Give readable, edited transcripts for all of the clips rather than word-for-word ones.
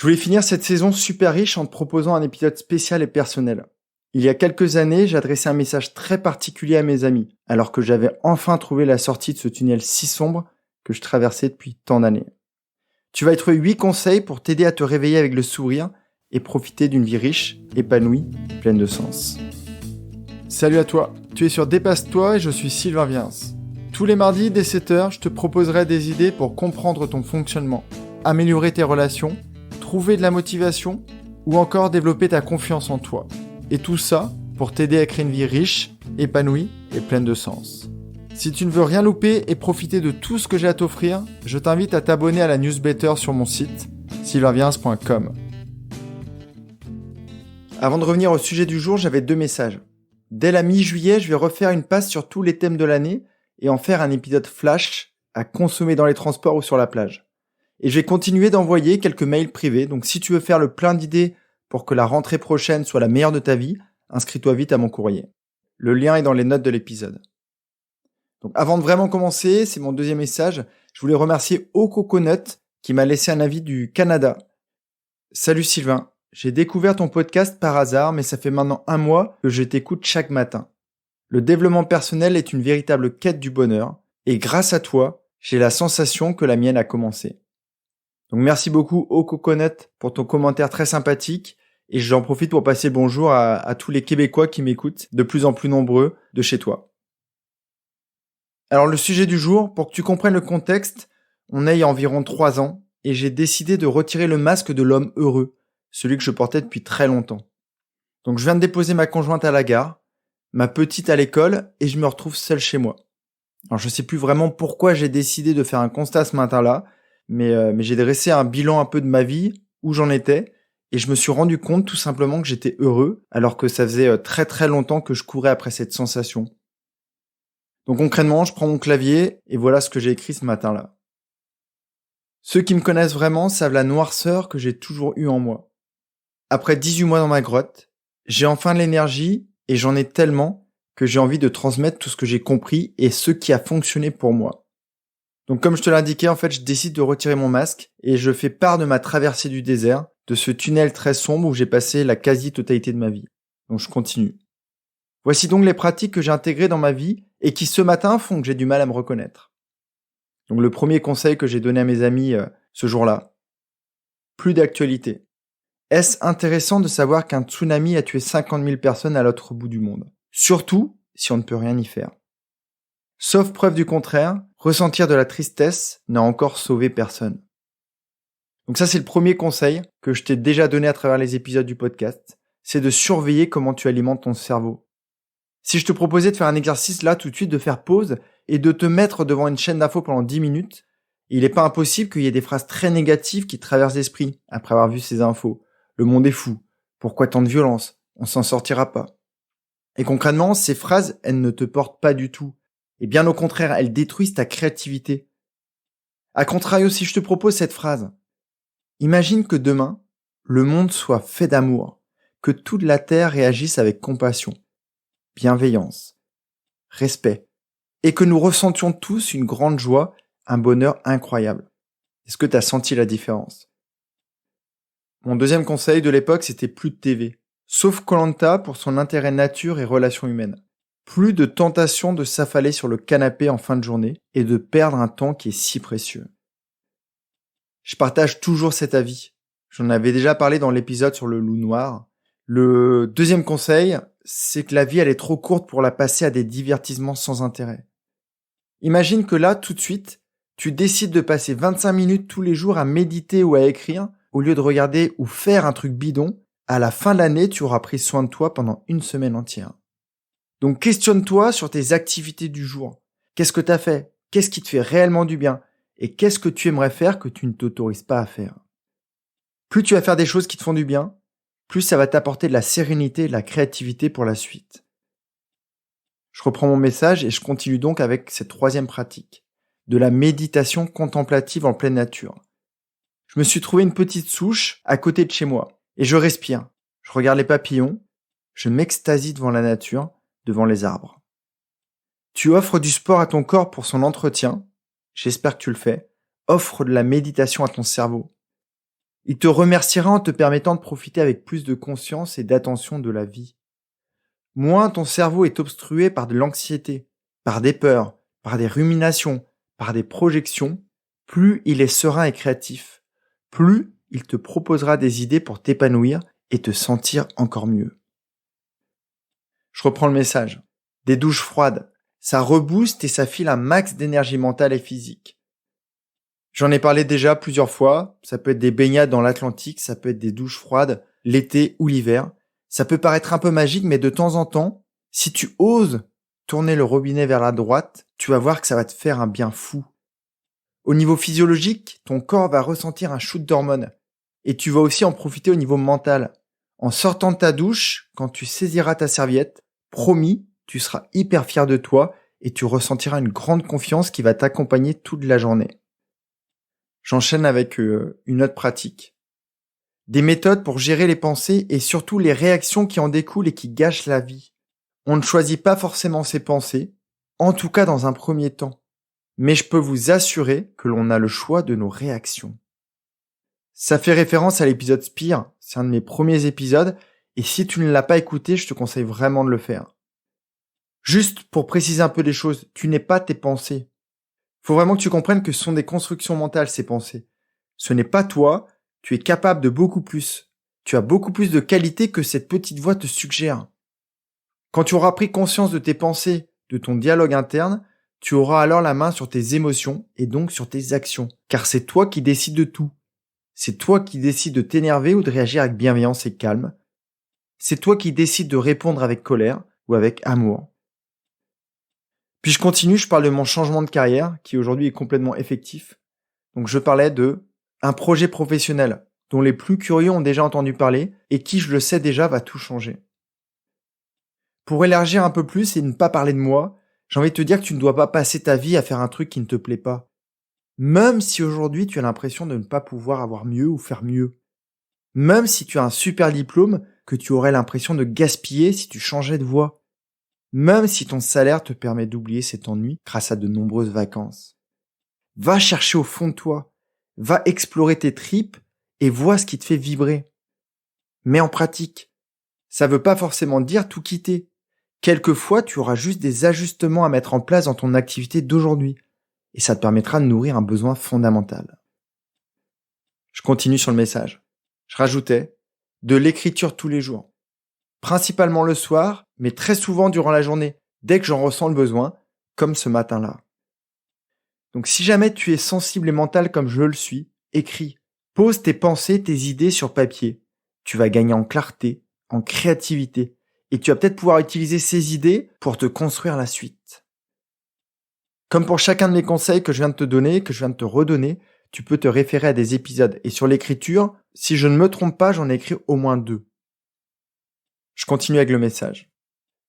Je voulais finir cette saison super riche en te proposant un épisode spécial et personnel. Il y a quelques années, j'adressais un message très particulier à mes amis, alors que j'avais enfin trouvé la sortie de ce tunnel si sombre que je traversais depuis tant d'années. Tu vas y trouver 8 conseils pour t'aider à te réveiller avec le sourire et profiter d'une vie riche, épanouie, pleine de sens. Salut à toi, tu es sur Dépasse-toi et je suis Sylvain Viens. Tous les mardis dès 7h, je te proposerai des idées pour comprendre ton fonctionnement, améliorer tes relations, trouver de la motivation ou encore développer ta confiance en toi. Et tout ça pour t'aider à créer une vie riche, épanouie et pleine de sens. Si tu ne veux rien louper et profiter de tout ce que j'ai à t'offrir, je t'invite à t'abonner à la newsletter sur mon site sylvainviens.com. Avant de revenir au sujet du jour, j'avais 2 messages. Dès la mi-juillet, je vais refaire une passe sur tous les thèmes de l'année et en faire un épisode flash à consommer dans les transports ou sur la plage. Et je vais continuer d'envoyer quelques mails privés, donc si tu veux faire le plein d'idées pour que la rentrée prochaine soit la meilleure de ta vie, inscris-toi vite à mon courrier. Le lien est dans les notes de l'épisode. Donc avant de vraiment commencer, c'est mon 2e message, je voulais remercier Coconut qui m'a laissé un avis du Canada. Salut Sylvain, j'ai découvert ton podcast par hasard, mais ça fait maintenant 1 mois que je t'écoute chaque matin. Le développement personnel est une véritable quête du bonheur, et grâce à toi, j'ai la sensation que la mienne a commencé. Donc merci beaucoup Coconut pour ton commentaire très sympathique, et j'en profite pour passer le bonjour à tous les Québécois qui m'écoutent, de plus en plus nombreux, de chez toi. Alors le sujet du jour, pour que tu comprennes le contexte, on est il y a environ 3 ans, et j'ai décidé de retirer le masque de l'homme heureux, celui que je portais depuis très longtemps. Donc je viens de déposer ma conjointe à la gare, ma petite à l'école, et je me retrouve seul chez moi. Alors je sais plus vraiment pourquoi j'ai décidé de faire un constat ce matin-là, mais j'ai dressé un bilan un peu de ma vie, où j'en étais, et je me suis rendu compte tout simplement que j'étais heureux, alors que ça faisait très très longtemps que je courais après cette sensation. Donc concrètement, je prends mon clavier, et voilà ce que j'ai écrit ce matin-là. Ceux qui me connaissent vraiment savent la noirceur que j'ai toujours eue en moi. Après 18 mois dans ma grotte, j'ai enfin de l'énergie, et j'en ai tellement que j'ai envie de transmettre tout ce que j'ai compris et ce qui a fonctionné pour moi. Donc comme je te l'indiquais, en fait, je décide de retirer mon masque et je fais part de ma traversée du désert, de ce tunnel très sombre où j'ai passé la quasi-totalité de ma vie. Donc je continue. Voici donc les pratiques que j'ai intégrées dans ma vie et qui ce matin font que j'ai du mal à me reconnaître. Donc le premier conseil que j'ai donné à mes amis ce jour-là, plus d'actualité. Est-ce intéressant de savoir qu'un tsunami a tué 50 000 personnes à l'autre bout du monde? Surtout si on ne peut rien y faire. Sauf preuve du contraire, ressentir de la tristesse n'a encore sauvé personne. Donc ça, c'est le premier conseil que je t'ai déjà donné à travers les épisodes du podcast, c'est de surveiller comment tu alimentes ton cerveau. Si je te proposais de faire un exercice là tout de suite, de faire pause et de te mettre devant une chaîne d'infos pendant 10 minutes, il n'est pas impossible qu'il y ait des phrases très négatives qui te traversent l'esprit après avoir vu ces infos. Le monde est fou. Pourquoi tant de violence? On s'en sortira pas. Et concrètement, ces phrases, elles ne te portent pas du tout. Et bien au contraire, elles détruisent ta créativité. A contrario, si je te propose cette phrase, imagine que demain, le monde soit fait d'amour, que toute la terre réagisse avec compassion, bienveillance, respect, et que nous ressentions tous une grande joie, un bonheur incroyable. Est-ce que tu as senti la différence? Mon 2e conseil de l'époque, c'était plus de TV. Sauf Koh-Lanta pour son intérêt nature et relations humaines. Plus de tentation de s'affaler sur le canapé en fin de journée et de perdre un temps qui est si précieux. Je partage toujours cet avis. J'en avais déjà parlé dans l'épisode sur le loup noir. Le 2e conseil, c'est que la vie elle est trop courte pour la passer à des divertissements sans intérêt. Imagine que là, tout de suite, tu décides de passer 25 minutes tous les jours à méditer ou à écrire, au lieu de regarder ou faire un truc bidon. À la fin de l'année, tu auras pris soin de toi pendant 1 semaine entière. Donc questionne-toi sur tes activités du jour. Qu'est-ce que tu as fait? Qu'est-ce qui te fait réellement du bien? Et qu'est-ce que tu aimerais faire que tu ne t'autorises pas à faire? Plus tu vas faire des choses qui te font du bien, plus ça va t'apporter de la sérénité et de la créativité pour la suite. Je reprends mon message et je continue donc avec cette 3e pratique, de la méditation contemplative en pleine nature. Je me suis trouvé une petite souche à côté de chez moi. Et je respire, je regarde les papillons, je m'extasie devant la nature, devant les arbres. Tu offres du sport à ton corps pour son entretien, j'espère que tu le fais, offre de la méditation à ton cerveau. Il te remerciera en te permettant de profiter avec plus de conscience et d'attention de la vie. Moins ton cerveau est obstrué par de l'anxiété, par des peurs, par des ruminations, par des projections, plus il est serein et créatif, plus il te proposera des idées pour t'épanouir et te sentir encore mieux. Je reprends le message. Des douches froides, ça rebooste et ça file un max d'énergie mentale et physique. J'en ai parlé déjà plusieurs fois, ça peut être des baignades dans l'Atlantique, ça peut être des douches froides, l'été ou l'hiver. Ça peut paraître un peu magique, mais de temps en temps, si tu oses tourner le robinet vers la droite, tu vas voir que ça va te faire un bien fou. Au niveau physiologique, ton corps va ressentir un shoot d'hormones. Et tu vas aussi en profiter au niveau mental. En sortant de ta douche, quand tu saisiras ta serviette, promis, tu seras hyper fier de toi et tu ressentiras une grande confiance qui va t'accompagner toute la journée. J'enchaîne avec une autre pratique. Des méthodes pour gérer les pensées et surtout les réactions qui en découlent et qui gâchent la vie. On ne choisit pas forcément ses pensées, en tout cas dans un premier temps. Mais je peux vous assurer que l'on a le choix de nos réactions. Ça fait référence à l'épisode Spire, c'est un de mes premiers épisodes, et si tu ne l'as pas écouté, je te conseille vraiment de le faire. Juste pour préciser un peu les choses, tu n'es pas tes pensées. Faut vraiment que tu comprennes que ce sont des constructions mentales, ces pensées. Ce n'est pas toi, tu es capable de beaucoup plus. Tu as beaucoup plus de qualités que cette petite voix te suggère. Quand tu auras pris conscience de tes pensées, de ton dialogue interne, tu auras alors la main sur tes émotions et donc sur tes actions. Car c'est toi qui décides de tout. C'est toi qui décides de t'énerver ou de réagir avec bienveillance et calme. C'est toi qui décides de répondre avec colère ou avec amour. Puis je continue, je parle de mon changement de carrière qui aujourd'hui est complètement effectif. Donc je parlais de un projet professionnel dont les plus curieux ont déjà entendu parler et qui, je le sais déjà, va tout changer. Pour élargir un peu plus et ne pas parler de moi, j'ai envie de te dire que tu ne dois pas passer ta vie à faire un truc qui ne te plaît pas. Même si aujourd'hui tu as l'impression de ne pas pouvoir avoir mieux ou faire mieux. Même si tu as un super diplôme que tu aurais l'impression de gaspiller si tu changeais de voie. Même si ton salaire te permet d'oublier cet ennui grâce à de nombreuses vacances. Va chercher au fond de toi. Va explorer tes tripes et vois ce qui te fait vibrer. Mets en pratique. Ça veut pas forcément dire tout quitter. Quelquefois, tu auras juste des ajustements à mettre en place dans ton activité d'aujourd'hui. Et ça te permettra de nourrir un besoin fondamental. Je continue sur le message. Je rajoutais de l'écriture tous les jours. Principalement le soir, mais très souvent durant la journée, dès que j'en ressens le besoin, comme ce matin-là. Donc si jamais tu es sensible et mental comme je le suis, écris. Pose tes pensées, tes idées sur papier. Tu vas gagner en clarté, en créativité, et tu vas peut-être pouvoir utiliser ces idées pour te construire la suite. Comme pour chacun de mes conseils que je viens de te donner, que je viens de te redonner, tu peux te référer à des épisodes. Et sur l'écriture, si je ne me trompe pas, j'en ai écrit au moins 2. Je continue avec le message.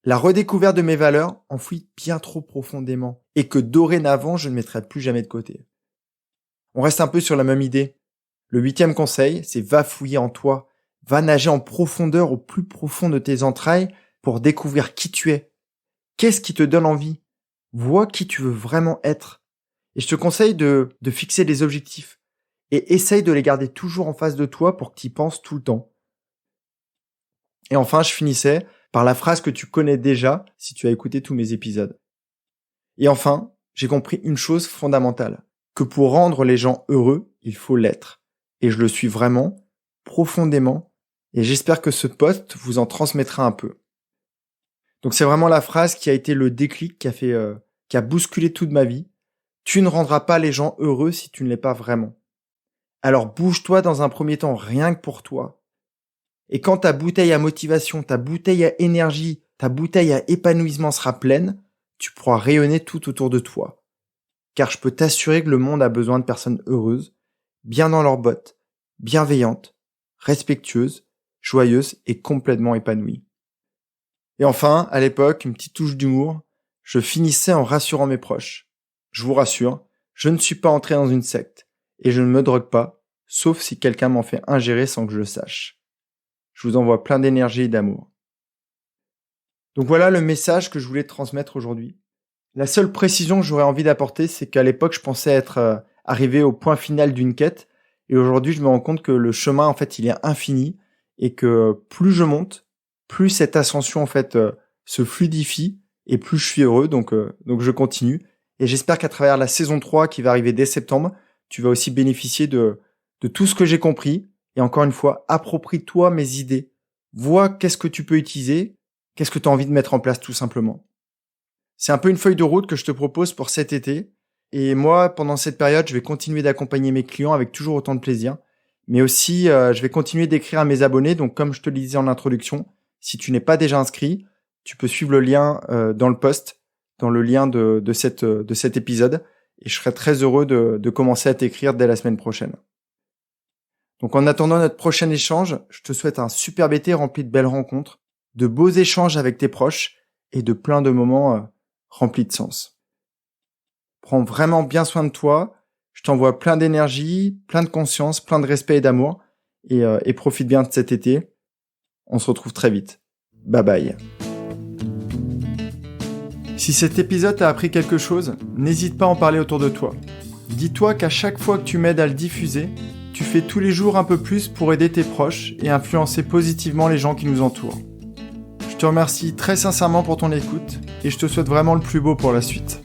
La redécouverte de mes valeurs enfouies bien trop profondément et que dorénavant je ne mettrai plus jamais de côté. On reste un peu sur la même idée. Le 8e conseil, c'est va fouiller en toi, va nager en profondeur au plus profond de tes entrailles pour découvrir qui tu es. Qu'est-ce qui te donne envie? Vois qui tu veux vraiment être. Et je te conseille de fixer des objectifs et essaye de les garder toujours en face de toi pour que tu y penses tout le temps. Et enfin, je finissais par la phrase que tu connais déjà si tu as écouté tous mes épisodes. Et enfin, j'ai compris une chose fondamentale, que pour rendre les gens heureux, il faut l'être. Et je le suis vraiment, profondément, et j'espère que ce post vous en transmettra un peu. Donc c'est vraiment la phrase qui a été le déclic qui a bousculé toute ma vie. Tu ne rendras pas les gens heureux si tu ne l'es pas vraiment. Alors bouge-toi dans un premier temps, rien que pour toi. Et quand ta bouteille à motivation, ta bouteille à énergie, ta bouteille à épanouissement sera pleine, tu pourras rayonner tout autour de toi. Car je peux t'assurer que le monde a besoin de personnes heureuses, bien dans leurs bottes, bienveillantes, respectueuses, joyeuses et complètement épanouies. Et enfin, à l'époque, une petite touche d'humour, je finissais en rassurant mes proches. Je vous rassure, je ne suis pas entré dans une secte et je ne me drogue pas, sauf si quelqu'un m'en fait ingérer sans que je le sache. Je vous envoie plein d'énergie et d'amour. Donc voilà le message que je voulais te transmettre aujourd'hui. La seule précision que j'aurais envie d'apporter, c'est qu'à l'époque, je pensais être arrivé au point final d'une quête Et aujourd'hui, je me rends compte que le chemin, en fait, il est infini et que plus je monte, plus cette ascension, en fait, se fluidifie et plus je suis heureux. Donc je continue. Et j'espère qu'à travers la saison 3 qui va arriver dès septembre, tu vas aussi bénéficier de tout ce que j'ai compris. Et encore une fois, approprie-toi mes idées. Vois qu'est-ce que tu peux utiliser, qu'est-ce que tu as envie de mettre en place tout simplement. C'est un peu une feuille de route que je te propose pour cet été. Et moi, pendant cette période, je vais continuer d'accompagner mes clients avec toujours autant de plaisir. Mais aussi, je vais continuer d'écrire à mes abonnés. Donc, comme je te le disais en introduction, si tu n'es pas déjà inscrit, tu peux suivre le lien dans le post, dans le lien de cet épisode. Et je serai très heureux de commencer à t'écrire dès la semaine prochaine. Donc, en attendant notre prochain échange, je te souhaite un superbe été rempli de belles rencontres, de beaux échanges avec tes proches et de plein de moments remplis de sens. Prends vraiment bien soin de toi. Je t'envoie plein d'énergie, plein de conscience, plein de respect et d'amour. Et profite bien de cet été. On se retrouve très vite. Bye bye. Si cet épisode t'a appris quelque chose, n'hésite pas à en parler autour de toi. Dis-toi qu'à chaque fois que tu m'aides à le diffuser, tu fais tous les jours un peu plus pour aider tes proches et influencer positivement les gens qui nous entourent. Je te remercie très sincèrement pour ton écoute et je te souhaite vraiment le plus beau pour la suite.